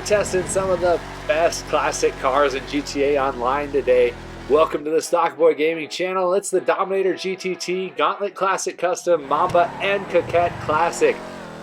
testing some of the best classic cars in GTA Online today. Welcome to the Stockboy Gaming channel. It's the Dominator GTT, Gauntlet Classic Custom, Mamba, and Coquette Classic,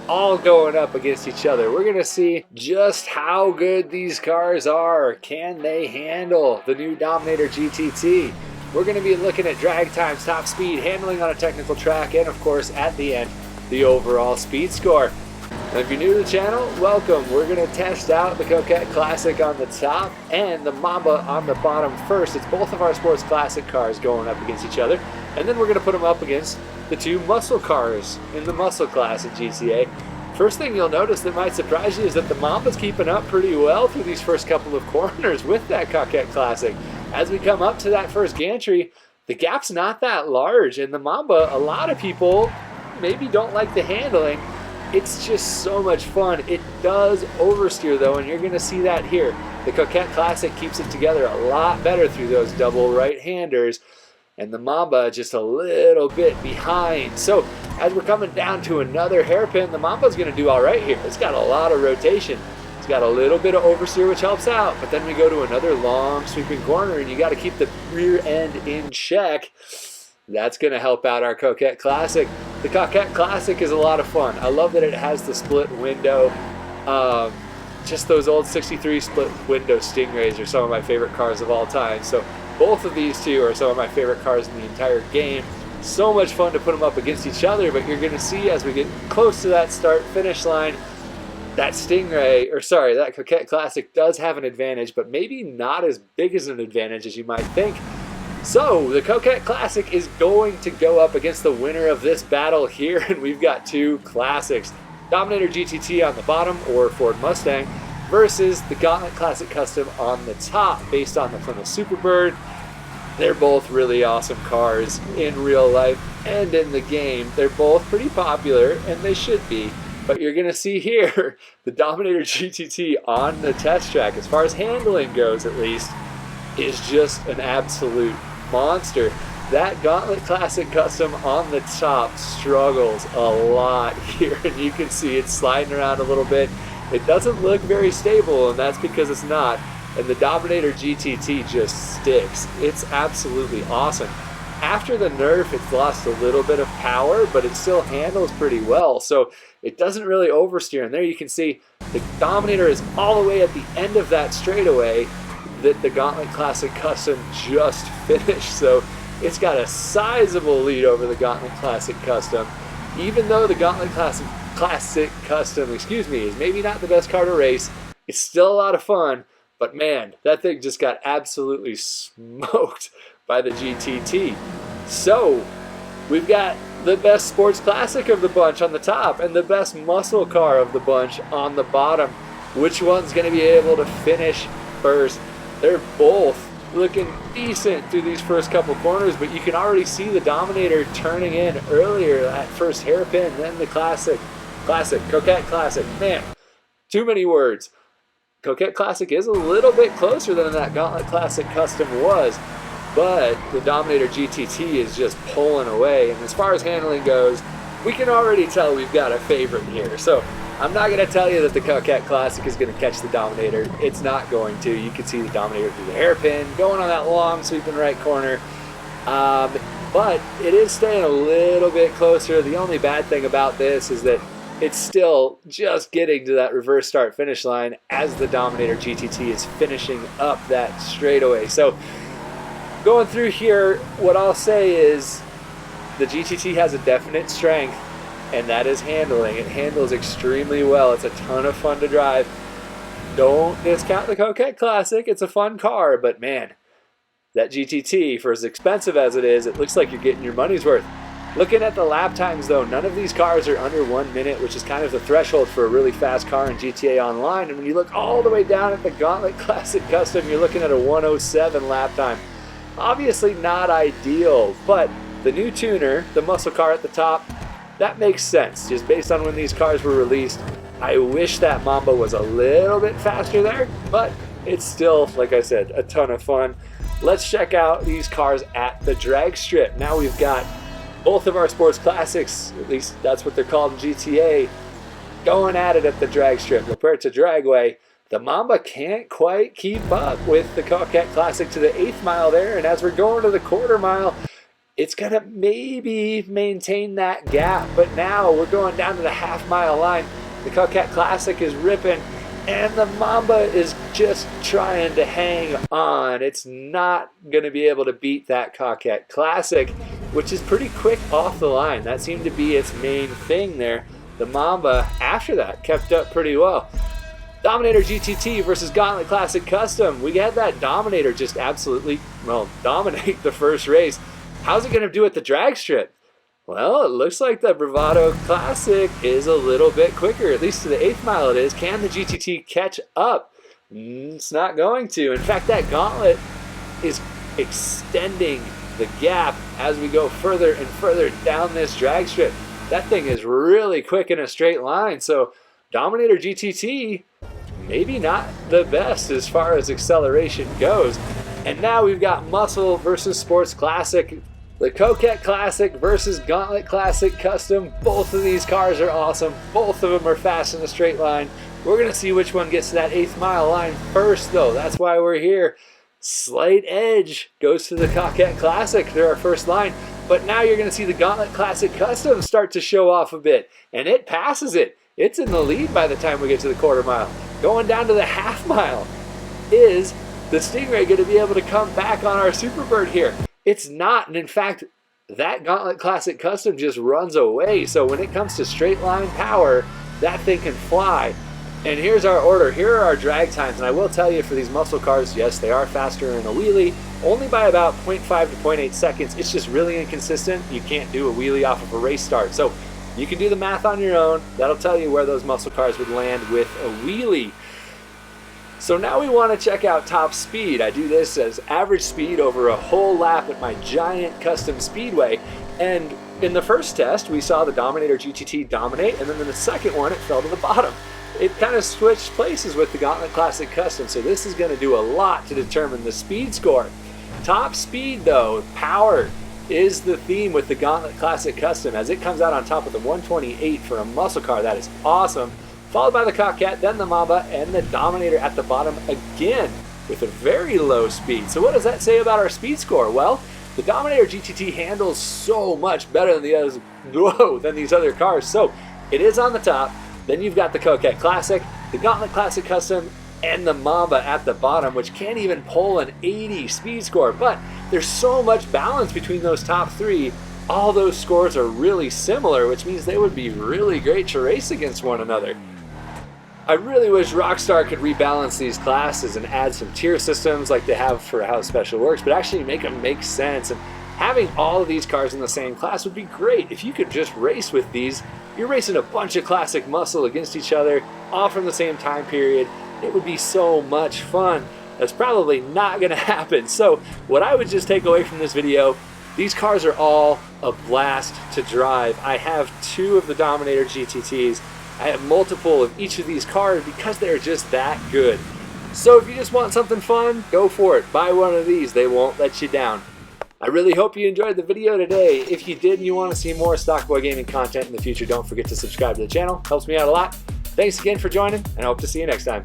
all going up against each other. We're going to see just how good these cars are. Can they handle the new Dominator GTT? We're going to be looking at drag times, top speed, handling on a technical track, and of course, at the end, the overall speed score. And if you're new to the channel, welcome. We're going to test out the Coquette Classic on the top and the Mamba on the bottom first. It's both of our sports classic cars going up against each other. And then we're going to put them up against the two muscle cars in the muscle class in GTA. First thing you'll notice that might surprise you is that the Mamba's keeping up pretty well through these first couple of corners with that Coquette Classic. As we come up to that first gantry, the gap's not that large. And the Mamba, a lot of people maybe don't like the handling. It's just so much fun. It does oversteer though, and you're going to see that here. The Coquette Classic keeps it together a lot better through those double right-handers, and the Mamba just a little bit behind. So as we're coming down to another hairpin, the Mamba's going to do all right here. It's got a lot of rotation. It's got a little bit of oversteer, which helps out, but then we go to another long sweeping corner, and you got to keep the rear end in check. That's going to help out our Coquette Classic. The Coquette Classic is a lot of fun. I love that it has the split window. Just those old 63 split window Stingrays are some of my favorite cars of all time. So both of these two are some of my favorite cars in the entire game. So much fun to put them up against each other, but you're going to see as we get close to that start-finish line, that that Coquette Classic does have an advantage, but maybe not as big as an advantage as you might think. So, the Coquette Classic is going to go up against the winner of this battle here, and we've got two classics. Dominator GTT on the bottom, or Ford Mustang, versus the Gauntlet Classic Custom on the top, based on the Plymouth Superbird. They're both really awesome cars in real life and in the game. They're both pretty popular, and they should be. But you're going to see here, the Dominator GTT on the test track, as far as handling goes at least, is just an absolute monster. That Gauntlet Classic Custom on the top struggles a lot here, and you can see it sliding around a little bit. It doesn't look very stable, and that's because it's not. And the Dominator GTT just sticks. It's absolutely awesome. After the nerf, it's lost a little bit of power, but it still handles pretty well, so it doesn't really oversteer. And there you can see the Dominator is all the way at the end of that straightaway that the Gauntlet Classic Custom just finished. So it's got a sizable lead over the Gauntlet Classic Custom. Even though the Gauntlet Classic Custom, is maybe not the best car to race, it's still a lot of fun. But man, that thing just got absolutely smoked by the GTT. So we've got the best sports classic of the bunch on the top and the best muscle car of the bunch on the bottom. Which one's going to be able to finish first? They're both looking decent through these first couple corners, but you can already see the Dominator turning in earlier, that first hairpin, then the Coquette Classic. Man, too many words. Coquette Classic is a little bit closer than that Gauntlet Classic Custom was, but the Dominator GTT is just pulling away. And as far as handling goes, we can already tell we've got a favorite here. So I'm not going to tell you that the Coquette Classic is going to catch the Dominator. It's not going to. You can see the Dominator through the hairpin, going on that long sweeping right corner. But it is staying a little bit closer. The only bad thing about this is that it's still just getting to that reverse start finish line as the Dominator GTT is finishing up that straightaway. So going through here, what I'll say is the GTT has a definite strength, and that is handling. It handles extremely well. It's a ton of fun to drive. Don't discount the Coquette Classic. It's a fun car, but man, that GTT, for as expensive as it is, it looks like you're getting your money's worth. Looking at the lap times though, none of these cars are under 1 minute, which is kind of the threshold for a really fast car in GTA Online. And when you look all the way down at the Gauntlet Classic Custom, you're looking at a 1:07 lap time. Obviously not ideal, but the new tuner, the muscle car at the top, that makes sense, just based on when these cars were released. I wish that Mamba was a little bit faster there, but it's still, like I said, a ton of fun. Let's check out these cars at the drag strip. Now we've got both of our sports classics, at least that's what they're called in GTA, going at it at the drag strip. La Puerta Dragway. the Mamba can't quite keep up with the Coquette Classic to the 8th mile there, and as we're going to the quarter mile, it's going to maybe maintain that gap, but now we're going down to the half-mile line. The Coquette Classic is ripping, and the Mamba is just trying to hang on. It's not going to be able to beat that Coquette Classic, which is pretty quick off the line. That seemed to be its main thing there. The Mamba, after that, kept up pretty well. Dominator GTT versus Gauntlet Classic Custom. We had that Dominator just absolutely, well, dominate the first race. How's it going to do at the drag strip? Well, it looks like the Bravado Classic is a little bit quicker, at least to the 8th mile it is. Can the GTT catch up? It's not going to. In fact, that Gauntlet is extending the gap as we go further and further down this drag strip. That thing is really quick in a straight line, so Dominator GTT, maybe not the best as far as acceleration goes. And now we've got Muscle versus Sports Classic. The Coquette Classic versus Gauntlet Classic Custom. Both of these cars are awesome. Both of them are fast in a straight line. We're going to see which one gets to that 8th mile line first, though. That's why we're here. Slight edge goes to the Coquette Classic to our first line. But now you're going to see the Gauntlet Classic Custom start to show off a bit. And it passes it. It's in the lead by the time we get to the quarter mile. Going down to the half mile. Is the Stingray going to be able to come back on our Superbird here? It's not, and in fact, that Gauntlet Classic Custom just runs away. So when it comes to straight line power, that thing can fly. And here's our order. Here are our drag times, and I will tell you for these muscle cars, yes, they are faster in a wheelie, only by about 0.5 to 0.8 seconds. It's just really inconsistent. You can't do a wheelie off of a race start. So you can do the math on your own. That'll tell you where those muscle cars would land with a wheelie. So now we want to check out top speed. I do this as average speed over a whole lap at my giant Custom Speedway. And in the first test, we saw the Dominator GTT dominate, and then in the second one, it fell to the bottom. It kind of switched places with the Gauntlet Classic Custom, so this is going to do a lot to determine the speed score. Top speed, though, power is the theme with the Gauntlet Classic Custom, as it comes out on top of the 128 for a muscle car. That is awesome. Followed by the Coquette, then the Mamba, and the Dominator at the bottom again with a very low speed. So what does that say about our speed score? Well, the Dominator GTT handles so much better than these other cars. So it is on the top. Then you've got the Coquette Classic, the Gauntlet Classic Custom, and the Mamba at the bottom, which can't even pull an 80 speed score. But there's so much balance between those top three. All those scores are really similar, which means they would be really great to race against one another. I really wish Rockstar could rebalance these classes and add some tier systems like they have for how Special works, but actually make them make sense. And having all of these cars in the same class would be great. If you could just race with these, you're racing a bunch of classic muscle against each other, all from the same time period. It would be so much fun. That's probably not going to happen. So what I would just take away from this video, these cars are all a blast to drive. I have 2 of the Dominator GTTs. I have multiple of each of these cars because they're just that good. So if you just want something fun, go for it. Buy one of these. They won't let you down. I really hope you enjoyed the video today. If you did and you want to see more Stockboy Gaming content in the future, don't forget to subscribe to the channel. Helps me out a lot. Thanks again for joining, and I hope to see you next time.